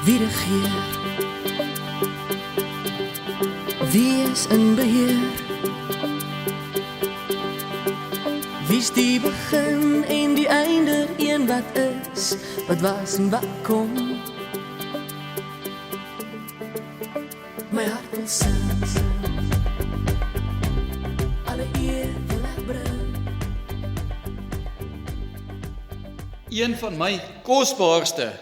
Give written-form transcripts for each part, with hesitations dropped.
Wie regeer? Wie is in beheer? Wie's die begin en die einde, een wat is, wat was en wat kom? My hart wil sing, alle eer wil ek bring. Een van my kosbaarste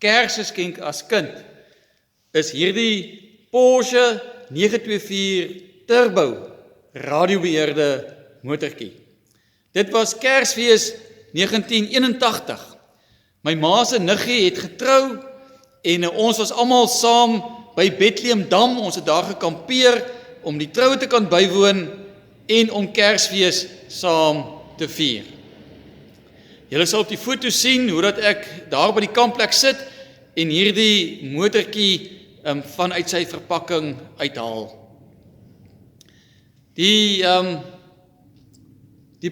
Kersgeskenk as kind is hierdie Porsche 924 Turbo radiobeheerde motortjie. Dit was Kersfees 1981. My ma se niggie het getrou en ons was almal saam by Bethlehem Dam. Ons het daar gekampeer om die troue te kan bywoon en om Kersfees saam te vier. Julle sal op die foto sien hoe dat ek daar by die kampplek sit en hierdie motortjie vanuit sy verpakking uithaal. Die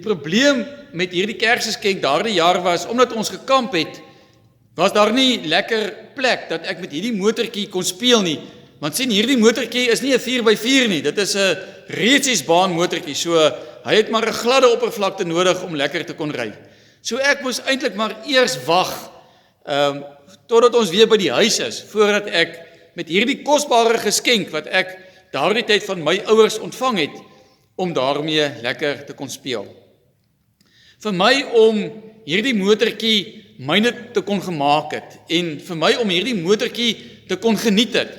probleem met hierdie Kersgeskenk daardie jaar was, omdat ons gekamp het, was daar nie lekker plek dat ek met hierdie motortjie kon speel nie. Want sien, hierdie motortjie is nie 'n 4x4 nie, dit is 'n reetsiesbaan motortjie, so hy het maar 'n gladde oppervlakte nodig om lekker te kon ry. So ek moes eintlik maar eers wag, totdat ons weer by die huis is, voordat ek met hierdie kosbare geskenk, wat ek daardie tyd van my ouers ontvang het, om daarmee lekker te kon speel. Vir my om hierdie motortjie myne te kon gemaak het, en vir my om hierdie motortjie te kon geniet het,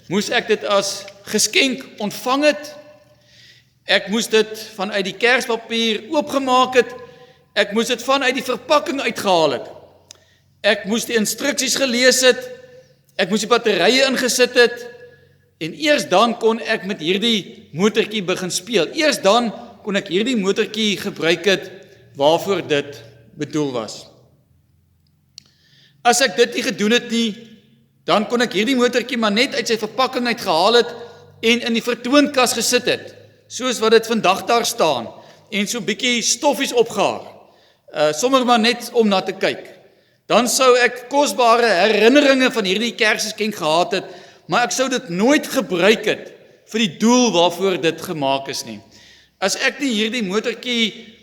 moes ek dit as geskenk ontvang het, ek moes dit vanuit die kerspapier oopgemaak het, ek moes dit vanuit die verpakking uitgehaal het, ek moes die instruksies gelees het, ek moes die batterye ingesit het, en eers dan kon ek met hierdie motortjie begin speel. Eers dan kon ek hierdie motortjie gebruik het waarvoor dit bedoel was. As ek dit nie gedoen het nie, dan kon ek hierdie motortjie maar net uit sy verpakking uitgehaal het en in die vertoonkas gesit het, soos wat dit vandag daar staan, en so bietjie stoffies opgehaar, sommer maar net om na te kyk. Dan sou ek kosbare herinneringe van hierdie Kersgeskenk gehad het, maar ek sou dit nooit gebruik het vir die doel waarvoor dit gemaak is nie. As ek nie hierdie motortjie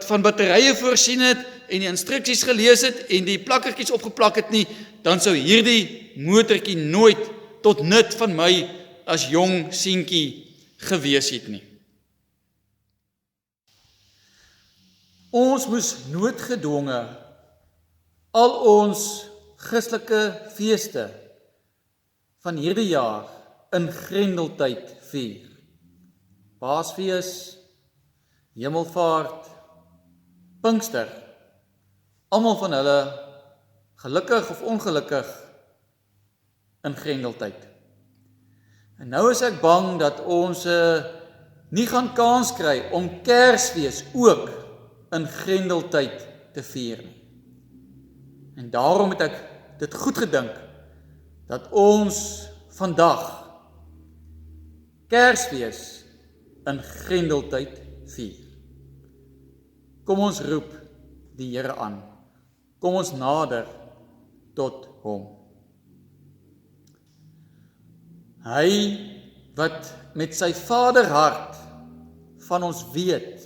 van batterye voorsien het en die instruksies gelees het en die plakkertjies opgeplak het nie, dan sou hierdie motortjie nooit tot nut van my as jong seentjie gewees het nie. Ons moes noodgedwonge al ons Christelike feeste van hierdie jaar in Grendeltyd vier. Paasfees, Hemelvaart, Pinkster, almal van hulle gelukkig of ongelukkig in Grendeltyd. En nou is ek bang dat ons nie gaan kans kry om Kersfees ook in Grendeltyd te vier nie. En daarom het ek dit goed gedink, dat ons vandag Kersfees in Grendeltyd vier. Kom ons roep die Here aan. Kom ons nader tot hom. Hy wat met sy vaderhart van ons weet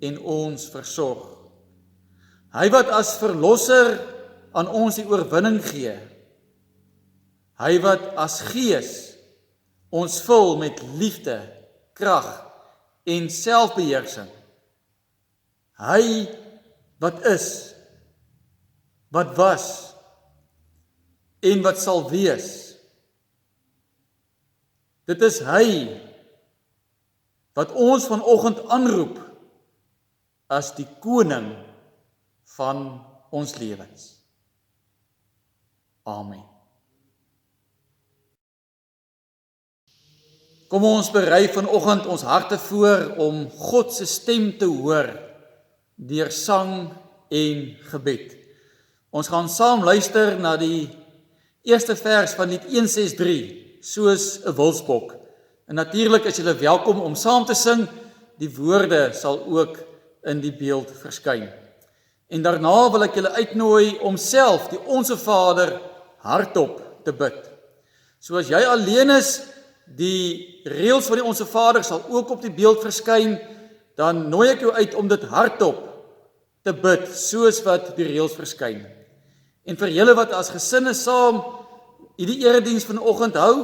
en ons versorg. Hy wat as verlosser aan ons die oorwinning gee. Hy wat as Gees ons vul met liefde, krag en selfbeheersing. Hy wat is, wat was en wat sal wees. Dit is hy wat ons vanoggend aanroep as die koning van ons lewens. Amen. Kom ons berei vanoggend ons harte voor om God se stem te hoor deur sang en gebed. Ons gaan saam luister na die eerste vers van lied 163, soos 'n wilsbok. En natuurlik is julle welkom om saam te sing, die woorde sal ook in die beeld verskyn. En daarna wil ek julle uitnooi om self die Onse Vader hardop te bid. So as jy alleen is, die reëls van die Onse Vader sal ook op die beeld verskyn, dan nooi ek jou uit om dit hardop te bid, soos wat die reëls verskyn. En vir julle wat as gesinne saam hierdie erediens vanoggend hou,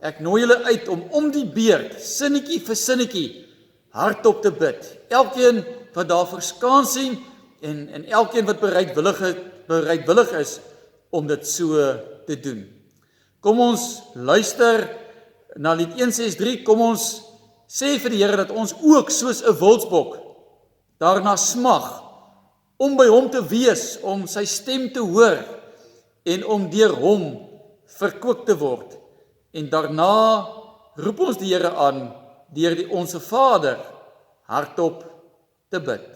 ek nooi julle uit om die beurt, sinnetjie vir sinnetjie, hardop te bid. Elkeen wat daarvoor skaans sien en elkeen wat bereidwillig is om dit so te doen. Kom ons luister na lied 163, kom ons sê vir die Here dat ons ook soos 'n wildsbok daarna smag om by hom te wees, om sy stem te hoor en om deur hom verkoop te word. En daarna roep ons die Here aan deur die Onse Vader hardop te bid.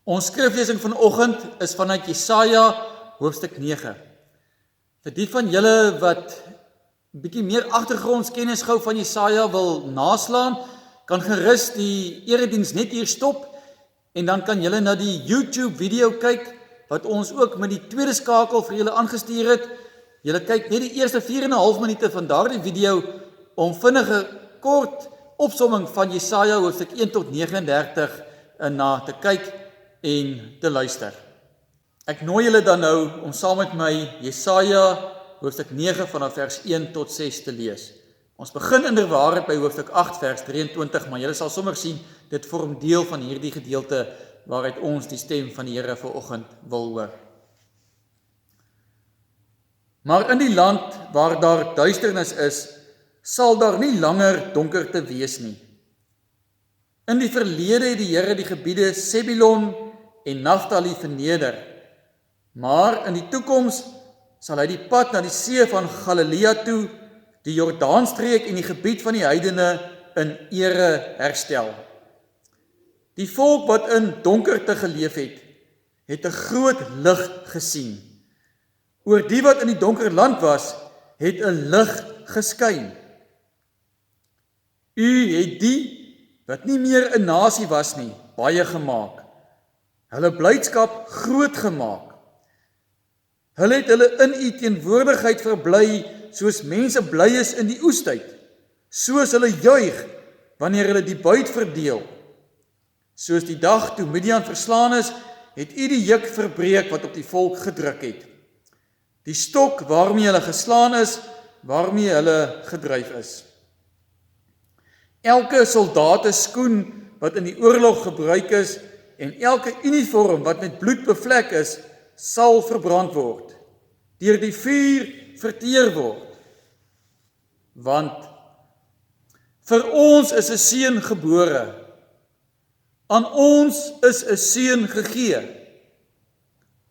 Ons skriflesing vanoggend is vanuit Jesaja hoofstuk 9. Vir die van julle wat bietjie meer agtergrondskennis gou van Jesaja wil naslaan, kan gerus die erediens net hier stop en dan kan julle na die YouTube video kyk wat ons ook met die tweede skakel vir julle aangestuur het. Julle kyk net die eerste 4,5 minute van daardie video om vinnige kort opsomming van Jesaja hoofstuk 1 tot 39 na te kyk en te luister. Ek nooi julle dan nou om saam met my Jesaja hoofstuk 9 vanaf vers 1 tot 6 te lees. Ons begin inderwaarheid by hoofstuk 8 vers 23, maar julle sal sommer sien, dit vorm deel van hierdie gedeelte waaruit ons die stem van die Here vanoggend wil hoor. Maar in die land waar daar duisternis is, sal daar nie langer donkerte wees nie. In die verlede het die Here die gebiede Sebilon en Naftali verneder, maar in die toekoms sal hy die pad na die see van Galilea toe, die Jordaanstreek en die gebied van die heidene in ere herstel. Die volk wat in donkerte geleef het 'n groot lig gesien. Oor die wat in die donker land was, het 'n lig geskyn. U het die wat nie meer 'n nasie was nie, baie gemaak. Hulle blydskap groot gemaak. Hulle het hulle in u teenwoordigheid verbly, soos mense bly is in die oestyd, soos hulle juig, wanneer hulle die buit verdeel. Soos die dag toe Midian verslaan is, het u die juk verbreek wat op die volk gedruk het. Die stok waarmee hulle geslaan is, waarmee hulle gedryf is. Elke soldate skoen wat in die oorlog gebruik is, en elke uniform wat met bloed bevlek is, sal verbrand word, deur die vuur verteer word. Want vir ons is 'n seun gebore, aan ons is 'n seun gegee.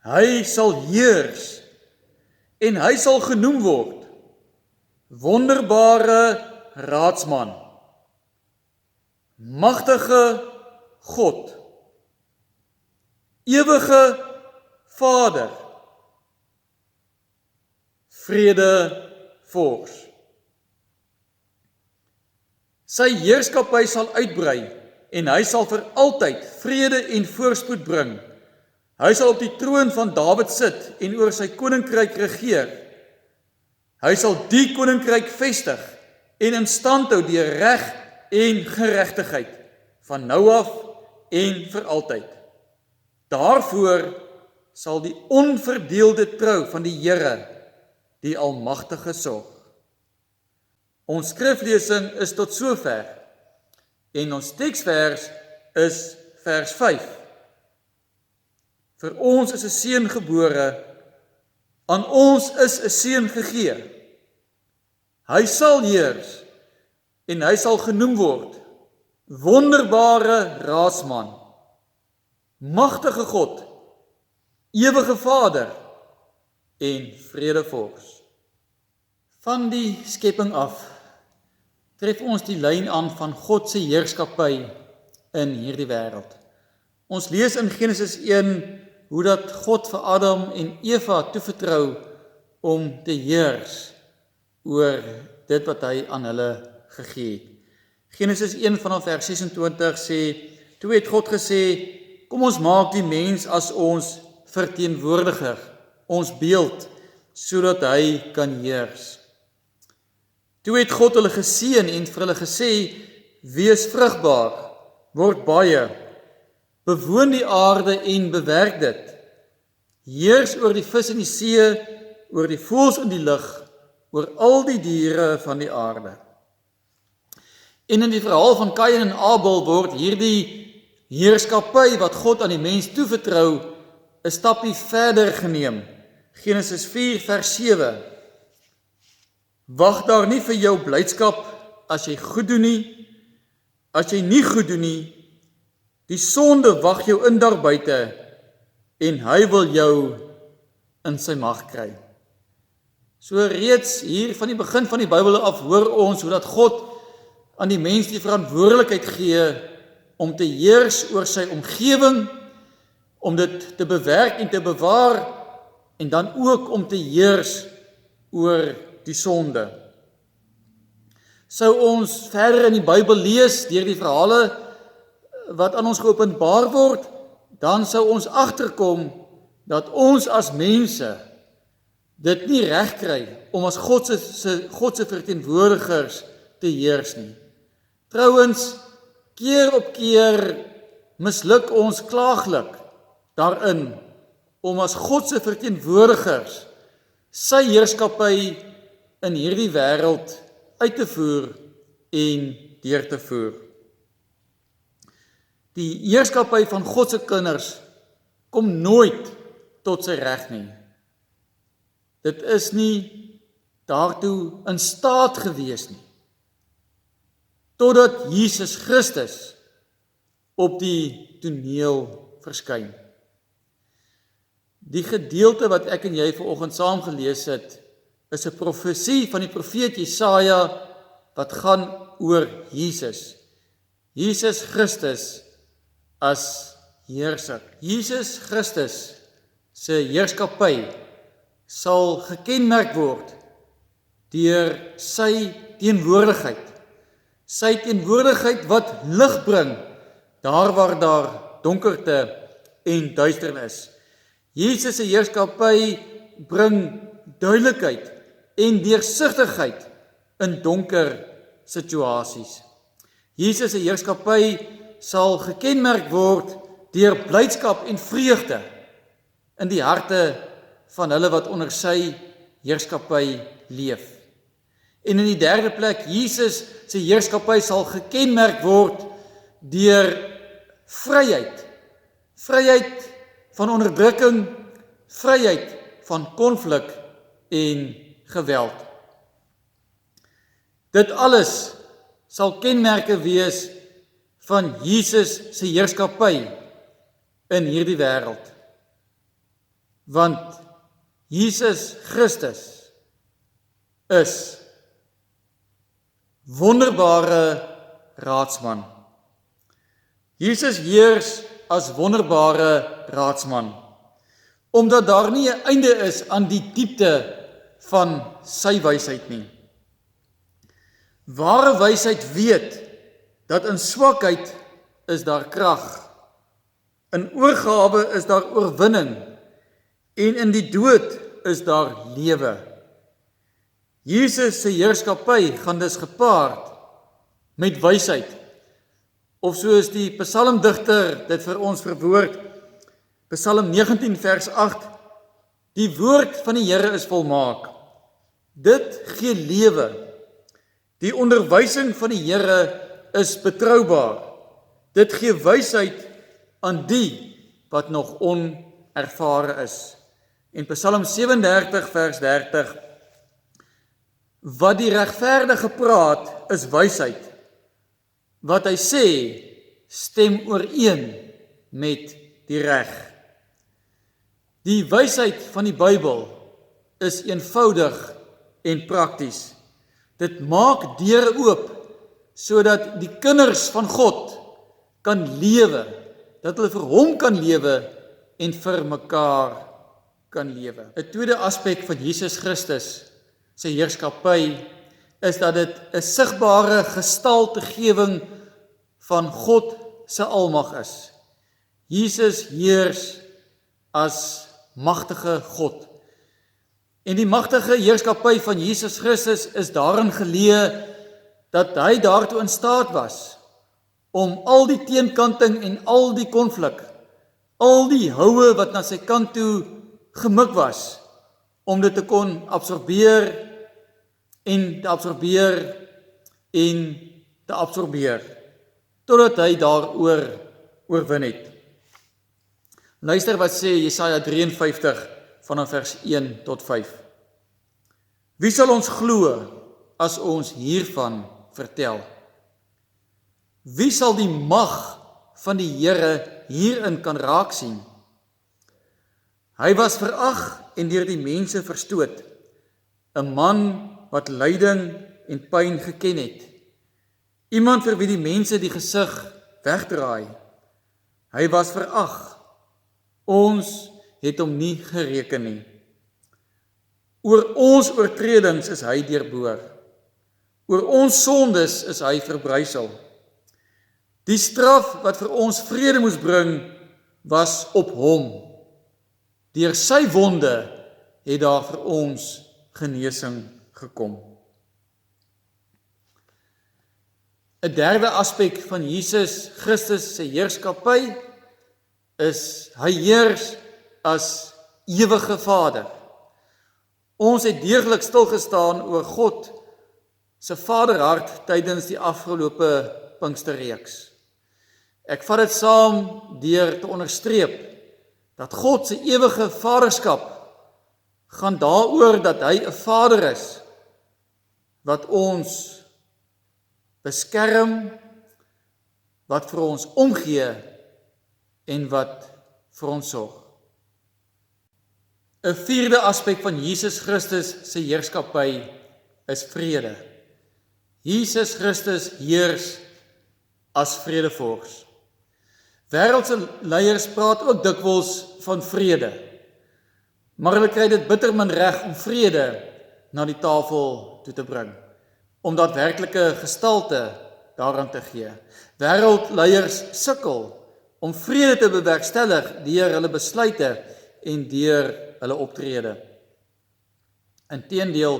Hy sal heers, en hy sal genoem word, wonderbare raadsman, magtige God, ewige Vader, vredevors. Sy heerskappy sal uitbrei, en hy sal vir altyd vrede en voorspoed bring. Hy sal op die troon van Dawid sit en oor sy koninkryk regeer. Hy sal die koninkryk vestig en in stand hou deur reg en geregtigheid, van nou af en vir altyd. Daarvoor sal die onverdeelde trou van die Here, die Almagtige, sorg. Ons skriflesing is tot sover, en ons teksvers is vers 5. Vir ons is 'n seun gebore, aan ons is 'n seun gegee. Hy sal heers, en hy sal genoem word, wonderbare raadsman, magtige God, ewige Vader en vredevors. Van die skepping af tref ons die lyn aan van God se heerskappy in hierdie wêreld. Ons lees in Genesis 1 hoe dat God vir Adam en Eva toevertrou om te heers oor dit wat hy aan hulle gegee het. Genesis 1 vanaf vers 26 sê, toe het God gesê, kom ons maak die mens as ons verteenwoordiger, ons beeld, sodat hy kan heers. Toe het God hulle geseën en vir hulle gesê, wees vrugbaar, word baie, bewoon die aarde en bewerk dit, heers oor die vis in die see, oor die voëls in die lug, oor al die diere van die aarde. En in die verhaal van Kain en Abel word hierdie heerskappy wat God aan die mens toevertrou, 'n stappie verder geneem. Genesis 4 vers 7. Wag daar nie vir jou blydskap as jy goed doen nie, as jy nie goed doen nie, die sonde wag jou in daar buite, en hy wil jou in sy mag kry. So reeds hier van die begin van die Bybel af hoor ons hoe dat God aan die mens die verantwoordelikheid gee om te heers oor sy omgewing, om dit te bewerk en te bewaar, en dan ook om te heers oor die sonde. Sou ons verder in die Bybel lees deur die verhale wat aan ons geopenbaar word, dan sou ons agterkom dat ons as mense dit nie reg kry om as God se verteenwoordigers te heers nie. Trouwens, keer op keer misluk ons klaaglik daarin om as God se verteenwoordigers sy heerskappy in hierdie wêreld uit te voer en deur te voer. Die heerskappy van God se kinders kom nooit tot sy reg nie. Dit is nie daartoe in staat gewees nie, totdat Jesus Christus op die toneel verskyn. Die gedeelte wat ek en jy vanoggend saam gelees het, is 'n profesie van die profeet Jesaja wat gaan oor Jesus. Jesus Christus as heerser. Jesus Christus se heerskappy sal gekenmerk word deur sy teenwoordigheid. Sy teenwoordigheid wat lig bring daar waar daar donkerte en duisternis. Jesus se heerskappy bring duidelikheid en deursigtigheid in donker situasies. Jesus se heerskappy sal gekenmerk word deur blydskap en vreugde in die harte van hulle wat onder sy heerskappy leef. En in die derde plek, Jesus se heerskappy sal gekenmerk word deur vryheid. Vryheid van onderdrukking, vryheid van konflik en geweld. Dit alles sal kenmerke wees van Jesus se heerskappy in hierdie wêreld. Want Jesus Christus is wonderbare raadsman. Jesus heers as wonderbare raadsman, omdat daar nie 'n einde is aan die diepte van sy wysheid nie. Ware wysheid weet dat in swakheid is daar krag, in oorgawe is daar oorwinning en in die dood is daar lewe. Jesus se heerskappy gaan dus gepaard met wysheid, of soos die psalmdigter dit vir ons verwoord, Psalm 19 vers 8, die woord van die Here is volmaak, dit gee lewe, die onderwysing van die Here is betroubaar, dit gee wysheid aan die wat nog onervare is. En Psalm 37 vers 30, wat die regverdige praat is wysheid, wat hy sê stem ooreen met die reg. Die wysheid van die Bybel is eenvoudig en prakties. Dit maak deure oop sodat die kinders van God kan lewe, dat hulle vir hom kan lewe en vir mekaar kan lewe. 'n tweede aspek van Jesus Christus se heerskappy is dat dit 'n sigbare gestaltegewing van God se almag is. Jesus heers as magtige God. En die magtige heerskappy van Jesus Christus is daarin geleë dat hy daartoe in staat was om al die teenkanting en al die konflik, al die houe wat na sy kant toe gemik was, om dit te kon absorbeer en te absorbeer en te absorbeer, totdat hy daaroor oorwin het. Luister wat sê Jesaja 53 vanaf vers 1 tot 5. Wie sal ons glo as ons hiervan vertel? Wie sal die mag van die Here hierin kan raak sien? Hy was verag en deur die mense verstoot, 'n man wat lyding en pyn geken het, iemand vir wie die mense die gesig wegdraai. Hy was verag, ons het hom nie gereken nie. Oor ons oortredings is hy deurboor, oor ons sondes is hy verbrysel. Die straf wat vir ons vrede moes bring, was op hom. Deur sy wonde het daar vir ons genesing gekom. 'n derde aspek van Jesus Christus se heerskappy is hy heers as ewige Vader. Ons het deeglik stilgestaan oor God se vaderhart tydens die afgelope Pinksterreeks. Ek vat dit saam deur te onderstreep dat God se ewige vaderskap gaan daaroor dat hy 'n Vader is wat ons beskerm, wat vir ons omgee en wat vir ons sorg. 'n vierde aspek van Jesus Christus se heerskappy is vrede. Jesus Christus heers as vredevors. Wêreldse leiers praat ook dikwels van vrede, maar hulle kry dit bitter min reg om vrede na die tafel toe te bring, om daadwerklike gestalte daaraan te gee. Wêreldleiers sukkel om vrede te bewerkstellig deur hulle besluite en deur hulle optrede. Inteendeel,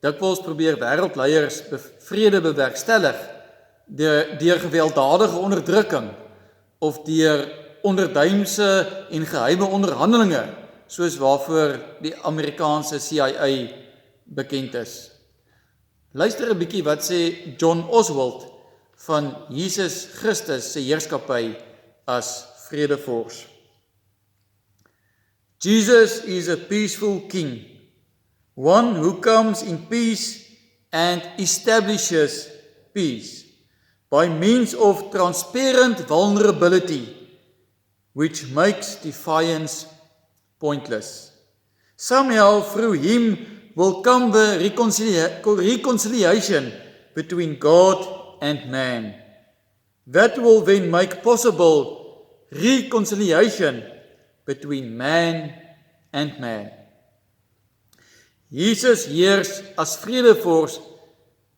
dikwels probeer wêreldleiers vrede bewerkstellig deur gewelddadige onderdrukking of deur onderduimse en geheime onderhandelinge, soos waarvoor die Amerikaanse CIA bekend is. Luister 'n bietjie wat sê John Oswald van Jesus Christus se heerskappy as vredevors. Jesus is a peaceful king, one who comes in peace and establishes peace by means of transparent vulnerability, which makes defiance pointless. Somehow through him will come the reconciliation between God and man. That will then make possible reconciliation between man and man. Jesus heers as vredevors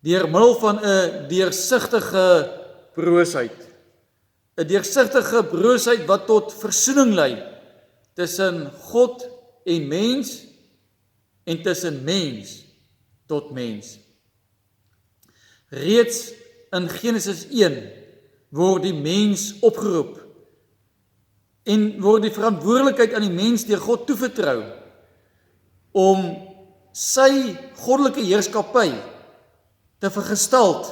deur middel van 'n deursigtige broosheid. 'n Deursigtige broosheid wat tot versoening lei tussen God en mens en tussen mens tot mens. Reeds in Genesis 1 word die mens opgeroep en word die verantwoordelikheid aan die mens deur God toevertrou om sy goddelike heerskappy te vergestalt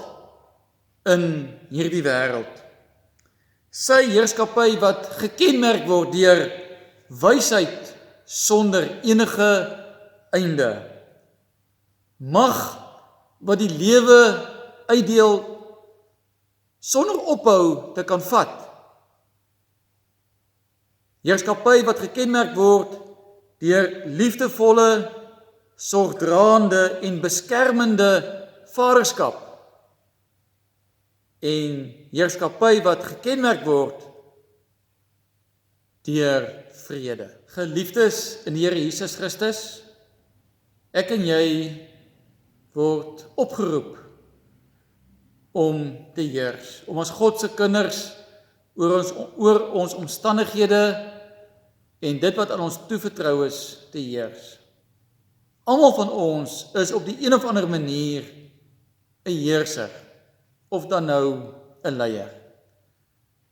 in hierdie wêreld. Sy heerskappy wat gekenmerk word deur wysheid sonder enige einde. Mag wat die lewe uitdeel sonder ophou te kan vat. Heerskappy wat gekenmerk word deur liefdevolle, sorgdraende en beskermende vaderskap. En heerskappy wat gekenmerk word deur vrede. Geliefdes in die Here Jesus Christus, ek en jy word opgeroep om te heers, om as God se kinders oor ons omstandighede en dit wat aan ons toevertrou is te heers. Almal van ons is op die een of ander manier 'n heerser, of dan nou 'n leier.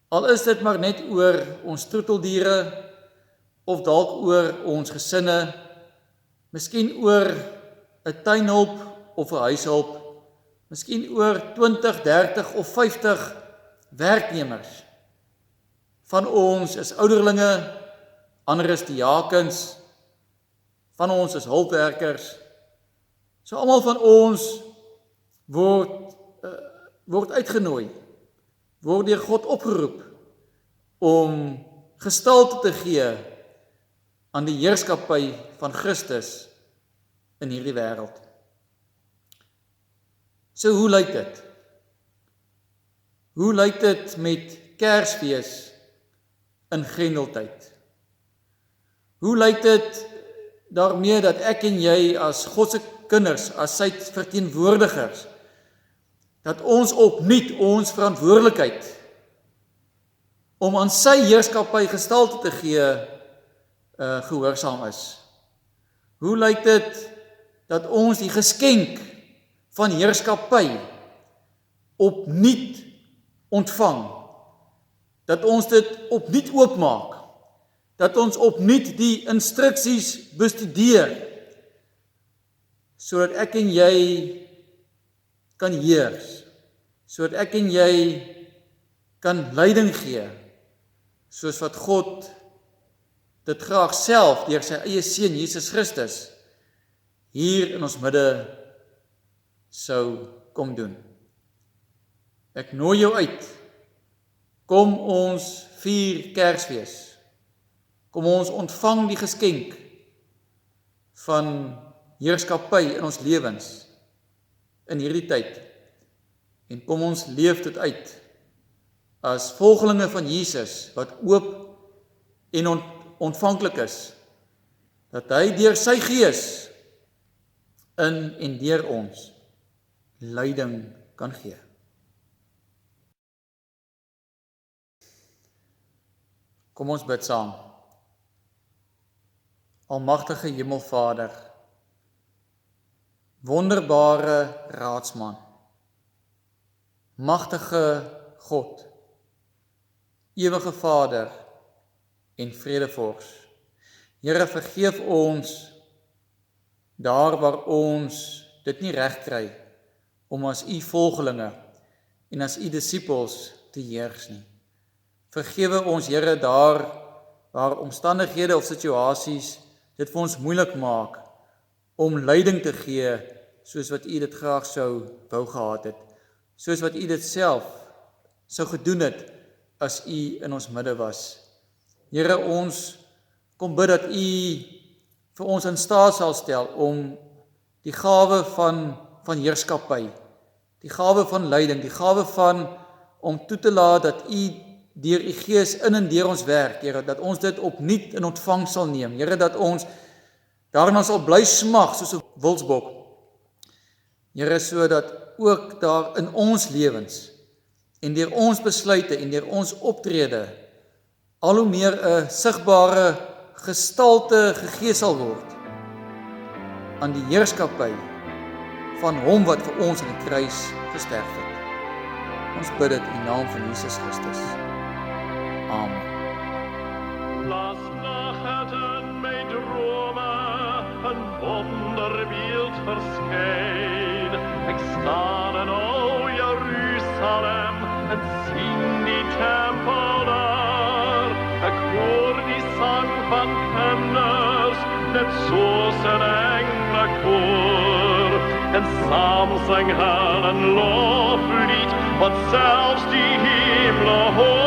Al is dit maar net oor ons troeteldiere, of dalk oor ons gesinne, miskien oor 'n tuinhulp of 'n huishulp, miskien oor 20, 30 of 50 werknemers. Van ons is ouderlinge, ander is diakens, van ons is hulpwerkers. So almal van ons word uitgenooi, word deur God opgeroep om gestalte te gee aan die heerskappy van Christus in hierdie wêreld. So hoe lyk dit? Hoe lyk dit met Kersfees in Grendeltyd? Hoe lyk dit daarmee dat ek en jy as God se kinders, as sy verteenwoordigers, dat ons opnuut ons verantwoordelikheid om aan sy heerskappy gestalte te gee gehoorsaam is? Hoe lyk dit dat ons die geskenk van heerskappy opnuut ontvang? Dat ons dit opnuut oopmaak? Dat ons opnuut die instruksies bestudeer, sodat ek en jy kan heers, sodat ek en jy kan leiding gee, soos wat God dit graag self deur sy eie seun Jesus Christus hier in ons midde sou kom doen. Ek nooi jou uit, kom ons vier Kersfees, kom ons ontvang die geskenk van heerskappy in ons lewens in hierdie tyd, en kom ons leef dit uit as volgelinge van Jesus wat oop en ontvanklik is, dat hy deur sy gees in en deur ons leiding kan gee. Kom ons bid saam. Almagtige Hemelvader, wonderbare raadsman, magtige God, ewige Vader en vredevors. Here, vergeef ons daar waar ons dit nie reg kry om as u volgelinge en as u disippels te heers nie. Vergewe ons, Here, daar waar omstandighede of situasies dit vir ons moeilik maak om leiding te gee soos wat u dit graag sou wou gehad het, soos wat u dit self sou gedoen het as u in ons midde was. Here, ons kom bid dat u vir ons in staat sal stel om die gawe van heerskappy, die gawe van leiding, die gawe van om toe te laat dat u deur u Gees in en deur ons werk, Here, dat ons dit opnuut in ontvang sal neem. Here, dat ons daarna sal bly smag soos 'n wilsbok. Here, sodat ook daar in ons lewens en deur ons besluite en deur ons optrede al hoe meer 'n sigbare gestalte gegee sal word aan die heerskappy van hom wat vir ons aan die kruis gesterf het. Ons bid dit in naam van Jesus Christus. Amen. Laat nachten mijn dromen een wonderbeeld verschijn. Ik sta in o Jeruzalem en zie die tempel daar. Ik hoor die zang van kinders, net zoals een engelenkoor. En samen zingen een loflied, wat zelfs die hemelen hoort.